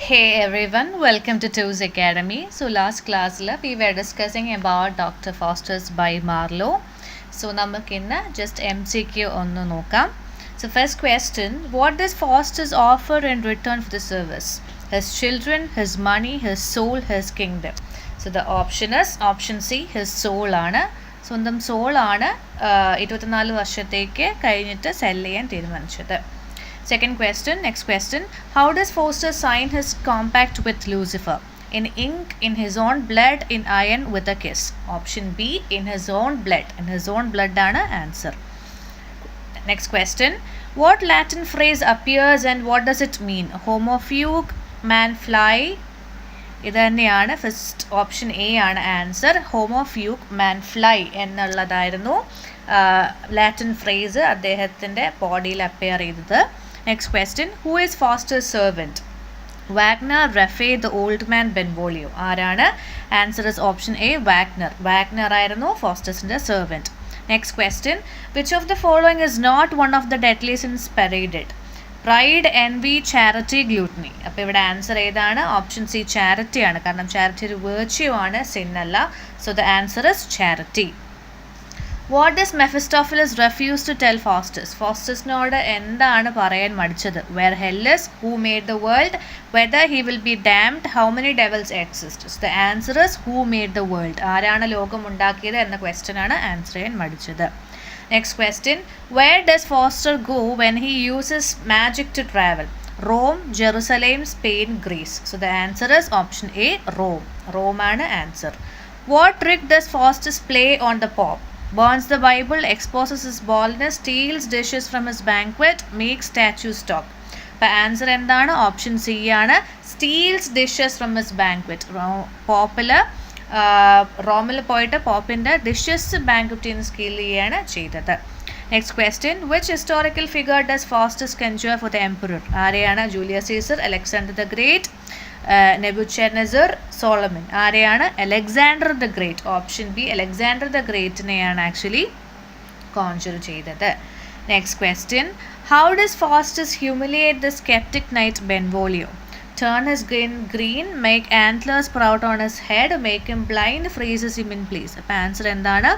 Hey everyone, welcome to Tools Academy. So last class we were discussing about Dr. Faustus by Marlowe. So namakkinna just MCQ onnu nokam. So first question, what does Faustus offer in return for the service? His children, his money, his soul, his kingdom. So the option is option C, his soul ആണ്. സ്വന്തം സോളാണ് 24 വർഷത്തേക്ക് കഴിഞ്ഞിട്ട് cell ചെയ്യാൻ തീരുമാനിച്ചത്. Second question, next question. How does Foster sign his compact with Lucifer? In ink, in his own blood, in iron, with a kiss. Option B, in his own blood. In his own blood ആണ് answer. Next question. What Latin phrase appears and what does it mean? Homo fugue, man fly. ഇത് തന്നെയാണ് first option A ആണ് answer. ഹോമോ ഫ്യൂക്ക് man fly എന്നുള്ളതായിരുന്നു Latin phrase അദ്ദേഹത്തിൻ്റെ ബോഡിയിൽ appear ചെയ്തത്. Next question, who is Faustus's servant? Wagner, Rafe, the old man, Benvolio. ആരാണ്? Answer is option A, Wagner. Wagner ആയിരുന്നു ഫോസ്റ്റേഴ്സിൻ്റെ servant. Next question, which of the following is not one of the deadly sins paraded? Pride, envy, charity, gluttony. അപ്പോൾ ഇവിടെ answer ഏതാണ്? Option C, charity ആണ്. കാരണം charity ഒരു virtue ആണ്, sin അല്ല. So the answer is charity. What does Mephistopheles refuse to tell Faustus? ഫോസ്റ്റസിനോട് എന്താണ് പറയാൻ മടിച്ചത്? Where hell is, who made the world, whether he will be damned, how many devils exist. The answer is who made the world. ആരാണ് ലോകം ഉണ്ടാക്കിയത് എന്ന question ആണ് answer ചെയ്യാൻ മടിച്ചത്. Next question, where does Foster go when he uses magic to travel? Rome, Jerusalem, Spain, Greece. So the answer is option A, Rome. Rome ആണ് answer. What trick does Faustus play on the Pope? Burns the Bible, exposes his baldness, steals dishes from his banquet, makes statues talk. അപ്പോൾ answer എന്താണ്? Option C ആണ്, steals dishes from his banquet. പോപ്പില് റോമിൽ പോയിട്ട് പോപ്പിൻ്റെ dishes ബാങ്കുറ്റിൽ നിന്ന് steal ചെയ്യുകയാണ് ചെയ്തത്. Next question, which historical figure does Faustus conjure for the emperor? ആരെയാണ്? Julius Caesar, Alexander the Great, Nebuchadnezzar, Solomon. ആരെയാണ്? Alexander the Great. Option B, Alexander the ഗ്രേറ്റിനെയാണ് ആക്ച്വലി കോൺജ്യൂർ ചെയ്തത്. Next question, how does Faustus humiliate the sceptic knight Benvolio? Turn his skin green, make antlers sprout on his head, make him blind, freezes him in place. അപ്പോൾ answer എന്താണ്?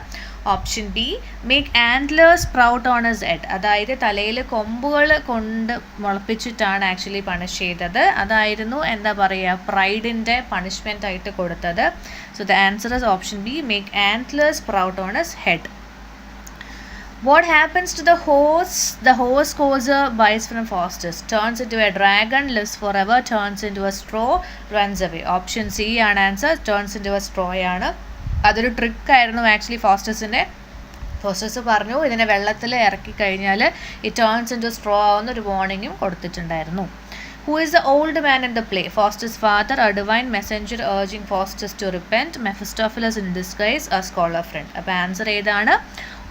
Option B, make antlers sprout on his head. അതായത് തലയിൽ കൊമ്പുകൾ കൊണ്ട് മുളപ്പിച്ചിട്ടാണ് actually punish ചെയ്തത്. അതായിരുന്നു എന്താ പറയുക, പ്രൈഡിൻ്റെ പണിഷ്മെൻ്റ് ആയിട്ട് കൊടുത്തത്. So the answer is option B, make antlers sprout on his head. What happens to the horse? The horse Courser buys from Foster's. Turns into a dragon, lives forever, turns into a straw, runs away. Option C ആണ് answer. Turns into a straw ആണ്. അതൊരു ട്രിക്കായിരുന്നു actually ഫോസ്റ്റേഴ്സിൻ്റെ. Fosters പറഞ്ഞു ഇതിനെ വെള്ളത്തിൽ ഇറക്കി കഴിഞ്ഞാൽ ഈ turns into straw ആവുന്ന ഒരു വാർണിങ്ങും കൊടുത്തിട്ടുണ്ടായിരുന്നു. Who is the old man in the play? Faustus' father, a divine messenger urging Faustus to repent, Mephistopheles in disguise, a scholar friend. അപ്പോൾ ആൻസർ ഏതാണ്?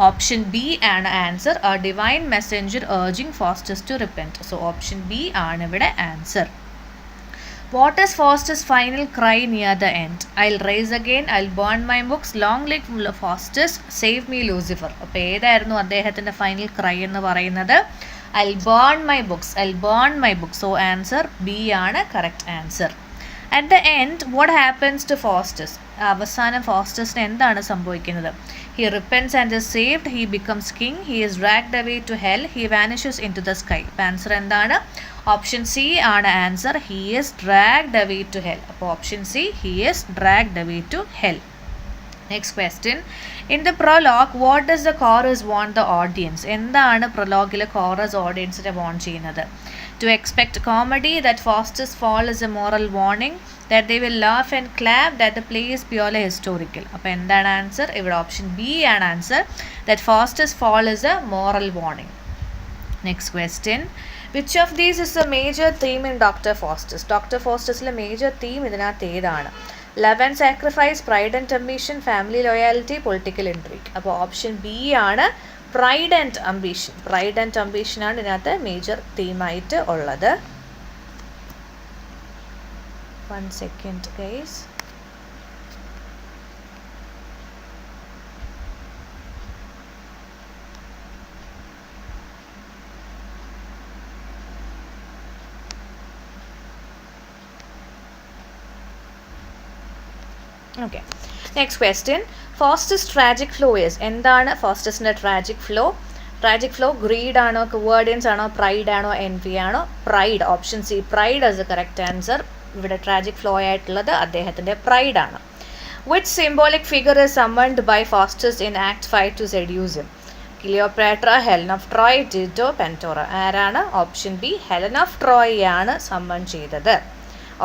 ഓപ്ഷൻ ബി ആണ് answer, a divine messenger urging Faustus to repent. So option B ആണ് ഇവിടെ answer. What is Faustus' final cry near the end? I'll rise again, I'll burn my books, long live Faustus, save me Lucifer. അപ്പോൾ ഏതായിരുന്നു അദ്ദേഹത്തിൻ്റെ final cry എന്ന് പറയുന്നത്? I'll burn my books, I'll burn my books. So answer B ആണ് correct answer. At the end, what happens to Faustus? അവസാനം ഫോസ്റ്റസിന് എന്താണ് സംഭവിക്കുന്നത്? He repents and is saved, he becomes king, he is dragged away to hell, he vanishes into the sky. Answer എന്താണ്? Option C ആണ് answer, he is dragged away to hell. അപ്പോൾ option C, he is dragged away to hell. Next question, in the prologue, what does the chorus want the audience? എന്താണ് പ്രൊലോഗിലെ chorus ഓഡിയൻസിനെ warn ചെയ്യുന്നത്? To expect comedy, that Faustus' fall is a moral warning, that they will laugh and clap, that the play is purely historical. അപ്പോൾ എന്താണ് answer? ഇവിടെ option B ആണ് answer, that Faustus' fall is a moral warning. Next question, which of these is the major theme in Dr. Faustus? Dr. Faustus'ലെ major theme ഇതിനകത്ത് ഏതാണ്? Love and sacrifice, pride and ambition, family loyalty, political intrigue. അപ്പോൾ option B ആണ് pride and ambition. Pride and ambition ആണ് ഇതിനകത്ത് major തീമായിട്ട് ഉള്ളത്. 1 second guys. Okay, next question. Faustus's tragic flaw is, എന്താണ് ഫാസ്റ്റസ്റ്റിൻ്റെ tragic flaw? Tragic flaw greed ആണോ, cowardice ആണോ, പ്രൈഡ് ആണോ, എൻവി ആണോ? Pride. Option C pride as a correct answer. ഇവിടെ ട്രാജിക് ഫ്ലോ ആയിട്ടുള്ളത് അദ്ദേഹത്തിൻ്റെ പ്രൈഡ് ആണ്. Which symbolic figure is summoned by Faustus in act 5 to seduce him? Cleopatra, Helen of Troy, Dido, Pandora. ആരാണ്? Option B Helen of Troy ആണ് summon ചെയ്തത്.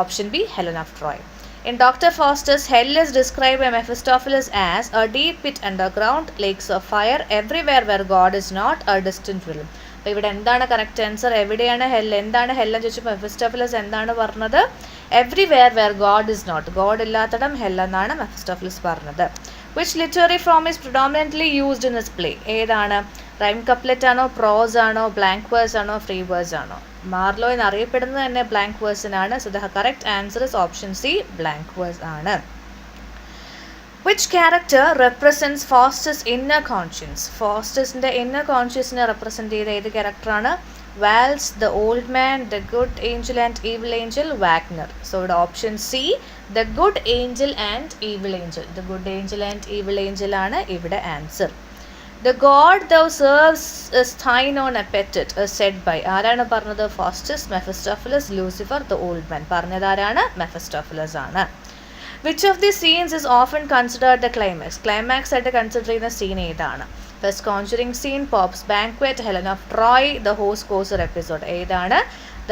Option B Helen of Troy. In Dr. Faustus, hell is described by Mephistopheles as a deep pit underground, lakes of fire, everywhere where God is not, a distant realm. അപ്പോൾ ഇവിടെ എന്താണ് correct answer? എവിടെയാണ് hell? എന്താണ് hell എന്ന് ചോദിച്ചപ്പോൾ Mephistopheles എന്താണ് പറഞ്ഞത്? Everywhere where God is not, God ഇല്ലാത്തടം ഹെൽ എന്നാണ് മെഫിസ്റ്റോഫിലസ് പറഞ്ഞത്. Which literary form is predominantly used in this play? ഏതാണ്? റൈം കപ്ലെറ്റ് ആണോ, പ്രോസ് ആണോ, ബ്ലാങ്ക് വേഴ്സ് ആണോ, ഫ്രീ വേഴ്സ് ആണോ? മാർലോ എന്നറിയപ്പെടുന്നത് തന്നെ ബ്ലാങ്ക് വേഴ്സിനാണ്. So the correct answer is option C blank verse ആണ്. Which character represents Faustus inner conscience? ഫാസ്റ്റസിൻ്റെ ഇന്നർ കോൺഷ്യൻസിനെ റെപ്രസെൻറ്റ് ചെയ്ത ഏത് ക്യാരക്ടറാണ്? Valdes, the old man, the good angel and evil angel, Wagner. So ഇവിടെ option C the good angel and evil angel. The good angel and evil angel ആണ് ഇവിടെ answer. The god thou serves is thine own appetite is said by, ആരാണ് പറഞ്ഞത്? ഫാസ്റ്റസ്, മെഫിസ്റ്റോഫിലസ്, Lucifer, the old man. പറഞ്ഞത് ആരാണ്? മെഫിസ്റ്റോഫിലസ് ആണ്. Which of the scenes is often considered the climax? Climax ആയിട്ട് consider ചെയ്യുന്ന scene ഏതാണ്? First conjuring scene, Pope's banquet, Helen of Troy, the horse courser episode. ഏതാണ്?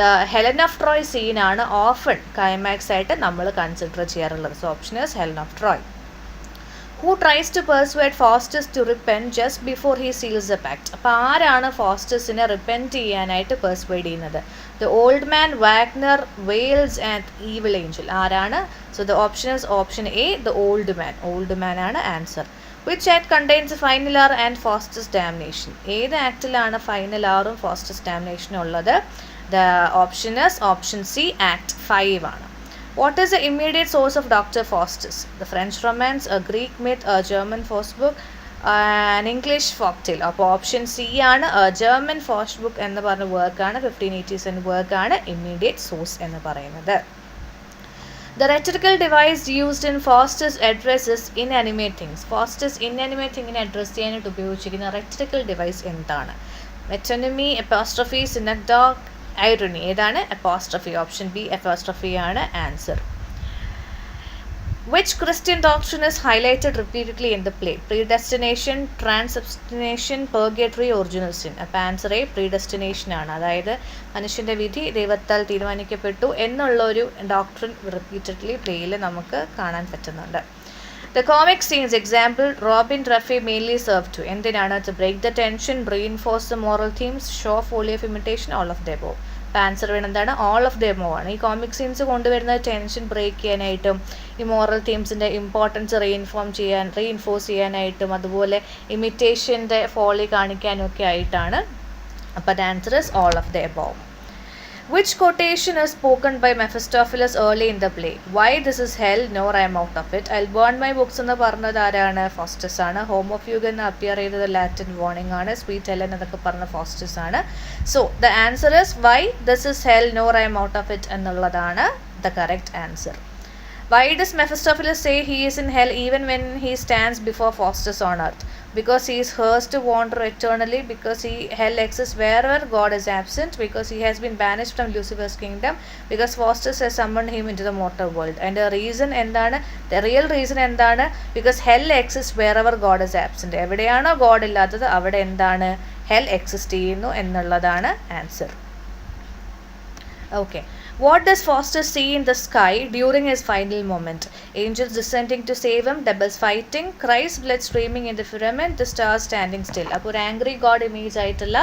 The Helen of Troy സീനാണ് often climax ആയിട്ട് നമ്മൾ കൺസിഡർ ചെയ്യാറുള്ളത്. So option is Helen of Troy. Who tries to persuade Faustus to repent just before he seals the pact? അപ്പോൾ ആരാണ് ഫാസ്റ്റസിനെ repent ചെയ്യാനായിട്ട് persuade ചെയ്യുന്നത്? The old man, Wagner, Valdes and evil angel. ആരാണ്? So the option is option A the old man. Old man ആണ് answer. Which act contains final hour and Faustus damnation? ഏത് ആക്ടിലാണ് final ആറും Faustus ഡാമിനേഷനും ഉള്ളത്? The option is option C act 5 ആണ്. What is the immediate source of Dr. Faustus? The French romance, a Greek myth, a German force book, an English folktale. അപ്പോൾ option C ആണ് German force book എന്ന് പറഞ്ഞ വർക്കാണ്, 1587 വർക്കാണ് immediate source എന്ന് പറയുന്നത്. The rhetorical device used in Faustus addresses inanimate things. Faustus inanimate thingനെ address ചെയ്യാനായിട്ട് ഉപയോഗിച്ചിരിക്കുന്ന rhetorical device എന്താണ്? Metonymy, apostrophe, synecdoche, irony. ഏതാണ്? അപ്പോസ്ട്രോഫി. ഓപ്ഷൻ ബി അപ്പോസ്ട്രോഫി ആണ് answer. Which Christian doctrine is highlighted repeatedly in the play? Predestination, transubstantiation, purgatory, original sin. അപ്പോൾ answer A predestination ആണ്. അതായത് മനുഷ്യൻ്റെ വിധി ദൈവത്താൽ തീരുമാനിക്കപ്പെട്ടു എന്നുള്ളൊരു ഡോക്ട്രിൻ റിപ്പീറ്റഡ്ലി പ്ലേയിൽ നമുക്ക് കാണാൻ പറ്റുന്നുണ്ട്. The comic scenes example Robin Ruffy mainly serve to, എന്തിനാണ്? To break the tension, reinforce the moral themes, show folly of imitation, all of the above. അപ്പോൾ ആൻസർ വേണമെന്താണ്? ഓൾ ഓഫ് ദ എബോവ് ആണ്. ഈ comic scenes കൊണ്ടുവരുന്ന tension break ചെയ്യാനായിട്ടും ഈ moral തീംസിൻ്റെ importance reinforce ചെയ്യാനായിട്ടും അതുപോലെ ഇമിറ്റേഷൻ്റെ ഫോളി കാണിക്കാനും ഒക്കെ ആയിട്ടാണ്. അപ്പോൾ the answer is all of the above. Which quotation is spoken by Mephistopheles early in the play? Why this is hell, nor I am out of it. I'll burn my books എന്ന് പറഞ്ഞത് ആരാണ്? ഫാസ്റ്റസ് ആണ്. Home of യൂഗ് എന്ന് appear ചെയ്തത് Latin warning ആണ്. Sweet Helen എന്നൊക്കെ പറഞ്ഞ Faustus ആണ്. So the answer is why this is hell, nor I am out of it എന്നുള്ളതാണ് the correct answer. Why does Mephistopheles say he is in hell even when he stands before Faustus on earth? Because he is hers to wander eternally, because hell exists wherever God is absent, because he has been banished from Lucifer's kingdom, because Faustus has summoned him into the mortal world. And the reason എന്താണ്? The real reason എന്താണ്? Because hell exists wherever God is absent. എവിടെയാണോ God ഇല്ലാത്തത് അവിടെ എന്താണ്? Hell exist ചെയ്യുന്നു എന്നുള്ളതാണ് answer. Okay. What does Faustus see in the sky during his final moment? Angels descending to save him, devils fighting, Christ's blood streaming in the firmament, the stars standing still. അപ്പോൾ ഒരു angry God image ആയിട്ടുള്ള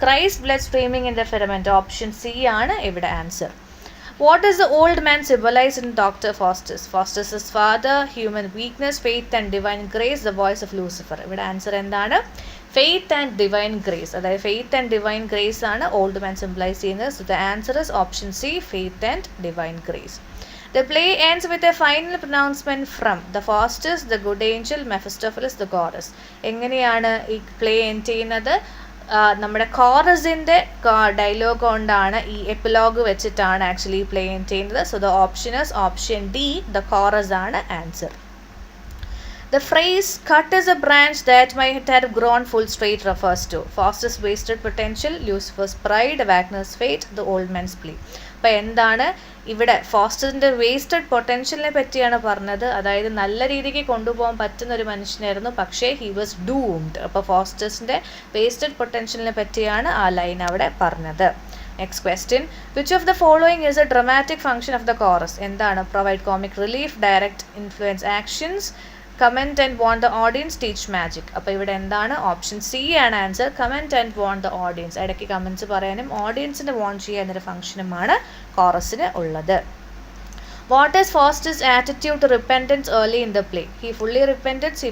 Christ blood streaming in the firmament. Option C ആണ് ഇവിടെ answer. What does the old man symbolize in Dr. Faustus? Faustus' father, human weakness, faith and divine grace, the voice of Lucifer. ഇവിടെ answer എന്താണ്? Faith and divine grace. അതായത് faith and divine grace ആണ് old man symbolise ചെയ്യുന്നത്. So the answer is option C faith and divine grace. The play ends with a final pronouncement from the Faustus, the good angel, Mephistopheles, the goddess. എങ്ങനെയാണ് ഈ play end ചെയ്യുന്നത്? നമ്മുടെ കോറസിൻ്റെ dialogue കൊണ്ടാണ്, ഈ epilogue വെച്ചിട്ടാണ് actually play ചെയ്യുന്നത്. So the option is option D the chorus ആണ് answer. The phrase cut is a branch that might have grown full straight refers to Faustus' wasted potential, Lucifer's pride, Wagner's fate, the old man's plea. അപ്പോൾ എന്താണ് ഇവിടെ ഫോസ്റ്ററിൻ്റെ wasted പൊട്ടൻഷ്യലിനെ പറ്റിയാണ് പറഞ്ഞത്. അതായത് നല്ല രീതിക്ക് കൊണ്ടുപോകാൻ പറ്റുന്ന ഒരു മനുഷ്യനായിരുന്നു, പക്ഷേ ഹി വാസ് ഡൂംഡ്. അപ്പോൾ ഫോസ്റ്റേഴ്സിൻ്റെ വേസ്റ്റഡ് പൊട്ടൻഷ്യലിനെ പറ്റിയാണ് ആ ലൈൻ അവിടെ പറഞ്ഞത്. Next question. Which of the following is a dramatic function of the chorus? എന്താണ്? Provide comic relief, direct influence actions, comment and warn the audience, teach magic. അപ്പോൾ ഇവിടെ എന്താണ്? Option C ആണ് answer. Comment and warn the audience. ഇടയ്ക്ക് comments പറയാനും ഓഡിയൻസിനെ warn ചെയ്യുക എന്നൊരു ഫംഗ്ഷനുമാണ് കോറസിന് ഉള്ളത്. What is Faustus' attitude to repentance early in the play? He fully repents, he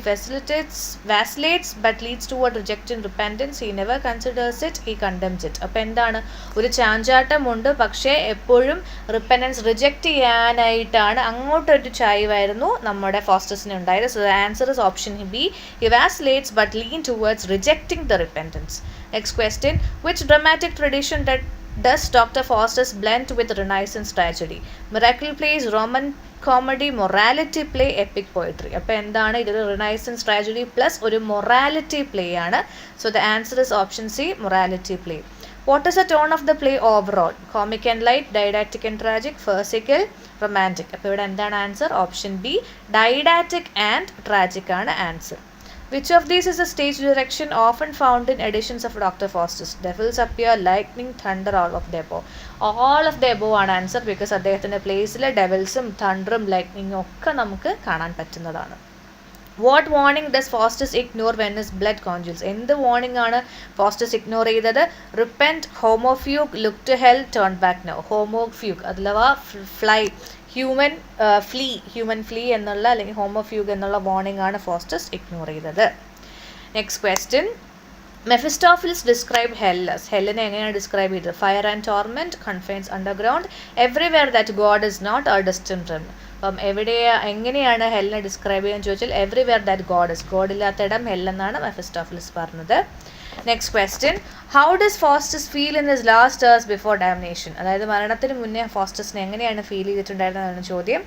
vacillates but leads toward rejecting repentance. He never considers it, he condemns it. അപ്പോൾ എന്താണ്? ഒരു ചാഞ്ചാട്ടമുണ്ട്, പക്ഷേ എപ്പോഴും റിപ്പൻറ്റൻസ് റിജക്റ്റ് ചെയ്യാനായിട്ടാണ് അങ്ങോട്ടൊരു ചായ്വായിരുന്നു നമ്മുടെ ഫോസ്റ്റസിന് ഉണ്ടായത്. So the answer is option B. He vacillates but lean towards rejecting the repentance. Next question. Which dramatic tradition does Dr. Faustus blend with Renaissance tragedy? Miracle plays, Roman comedy, morality play, epic poetry. അപ്പോൾ എന്താണ്? ഇതൊരു renaissance tragedy plus ഒരു morality play ആണ്. So the answer is option C, morality play. What is the tone of the play overall? Comic and light, didactic and tragic, farcical, romantic. അപ്പോൾ ഇവിടെ എന്താണ് answer? Option B, didactic and tragic ആണ് answer. Which of these is a stage direction often found in editions of Dr. Faustus? Devils appear, lightning, thunder, all of the above. All of the above ആണ് answer. Because അദ്ദേഹത്തിൻ്റെ പ്ലേസിൽ ഡെവിൽസും തണ്ടറും ലൈറ്റ്നിങ്ങും ഒക്കെ നമുക്ക് കാണാൻ പറ്റുന്നതാണ്. What warning does Faustus ignore when is blood congeals? എന്ത് വാർണിംഗ് ആണ് ഫോസ്റ്റസ് ഇഗ്നോർ ചെയ്തത്? റിപ്പൻറ്റ്, ഹോമോഫ്യൂഗ്, look to hell, turn back now. ഹോമോഫ്യൂഗ് അഥവാ ഫ്ലൈ, ഹ്യൂമൻ ഫ്ലീ എന്നുള്ള അല്ലെങ്കിൽ ഹോമോഫ്യൂഗ് എന്നുള്ള വാർണിംഗ് ആണ് ഫോസ്റ്റസ് ഇഗ്നോർ ചെയ്തത്. Next question. Mephistopheles describe hell as. ഹെല്ലിനെ എങ്ങനെയാണ് ഡിസ്ക്രൈബ് ചെയ്തത്? Fire and torment, confines underground, everywhere that God is not a distant realm. അപ്പം എങ്ങനെയാണ് ഹെല്ലിനെ ഡിസ്ക്രൈബ് ചെയ്യാൻ ചോദിച്ചാൽ എവറിവെയർ ദാറ്റ് ഗോഡ് ഇസ്, ഗോഡില്ലാത്ത ഇടം ഹെല്ലെന്നാണ് മെഫിസ്റ്റോഫിൽസ് പറഞ്ഞത്. Next question. How does Faustus feel in his last hours before damnation? അതായത് മരണത്തിന് മുന്നേ ഫോസ്റ്റസിനെ എങ്ങനെയാണ് ഫീൽ ചെയ്തിട്ടുണ്ടായിരുന്നതാണ് ചോദ്യം.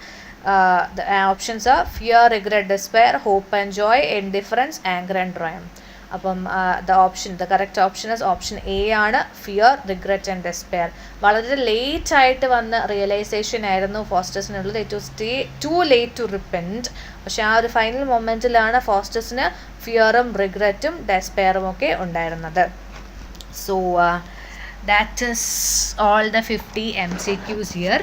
The options are fear, regret, despair, hope and joy, indifference, anger and triumph. അപ്പം the correct option is option A ആണ്, fear, regret and despair. വളരെ ലേറ്റ് ആയിട്ട് വന്ന റിയലൈസേഷൻ ആയിരുന്നു ഫോസ്റ്റസിനുള്ളത്. It was too late to repent. പക്ഷേ ആ ഒരു ഫൈനൽ മൊമെൻറ്റിലാണ് ഫോസ്റ്റസിന് ഫിയറും റിഗ്രറ്റും ഡെസ്പെയറും ഒക്കെ ഉണ്ടായിരുന്നത്. So that is all the 50 MCQs here.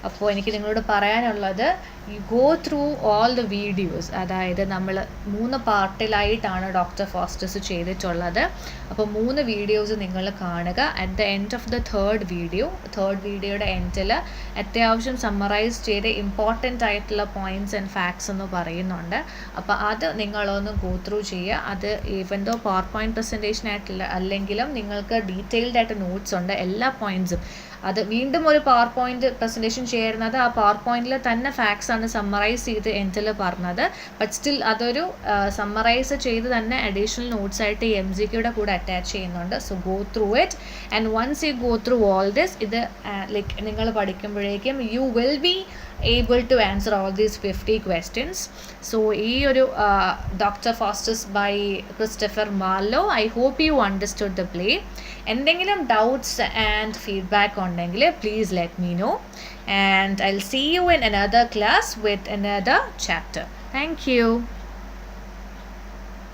അപ്പോൾ എനിക്ക് നിങ്ങളോട് പറയാനുള്ളത്, U go through all the videos. അതായത് നമ്മൾ 3 പാർട്ടിലായിട്ടാണ് ഡോക്ടർ ഫോസ്റ്റസ് ചെയ്തിട്ടുള്ളത്. അപ്പോൾ 3 വീഡിയോസ് നിങ്ങൾ കാണുക. At the end of the third വീഡിയോയുടെ എൻഡിൽ അത്യാവശ്യം സമ്മറൈസ് ചെയ്ത് ഇമ്പോർട്ടൻ്റ് ആയിട്ടുള്ള പോയിൻറ്റ്സ് ആൻഡ് ഫാക്ട്സ് എന്ന് പറയുന്നുണ്ട്. അപ്പോൾ അത് നിങ്ങളൊന്ന് ഗോ ത്രൂ ചെയ്യുക. അത് even though PowerPoint presentation ആയിട്ടില്ല അല്ലെങ്കിലും നിങ്ങൾക്ക് ഡീറ്റെയിൽഡ് ആയിട്ട് നോട്ട്സ് ഉണ്ട്, എല്ലാ പോയിൻറ്റ്സും. അത് വീണ്ടും ഒരു പവർ പോയിന്റ് പ്രസൻറ്റേഷൻ ചെയ്യുന്നത് ആ പവർ പോയിന്റിൽ തന്നെ ഫാക്ട്സ് ആണ് സമ്മറൈസ് ചെയ്ത് എൻഡിൽ പറഞ്ഞത്. ബട്ട് സ്റ്റിൽ അതൊരു സമ്മറൈസ് ചെയ്ത് തന്നെ അഡീഷണൽ നോട്ട്സ് ആയിട്ട് ഈ MCQയുടെ കൂടെ അറ്റാച്ച് ചെയ്യുന്നുണ്ട്. So go through it and once you go through all this, ഇത് ലൈക്ക് നിങ്ങൾ പഠിക്കുമ്പോഴേക്കും you will be able to answer all these 50 questions. So ഈ ഒരു Dr. Faustus by Christopher Marlowe, I hope you understood the play. എന്തെങ്കിലും doubts and feedback ഉണ്ടെങ്കിൽ please let me know, and I'll see you in another class with another chapter. Thank you.